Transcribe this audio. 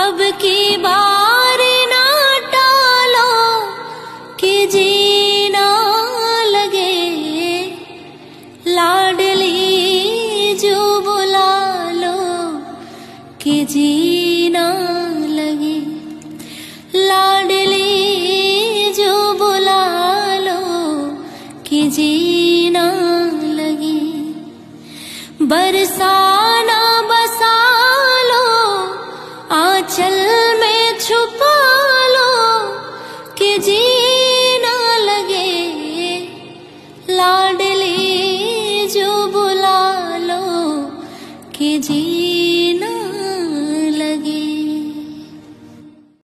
अब की बार ना टालो कि जीना लगे, लाडली जो बुला लो कि जीना लगे, लाडली जो बुला लो कि जीना लगे। बरसाना बसा लो, आंचल में छुपा लो कि जीना लगे, लाडली जो बुला लो कि जीना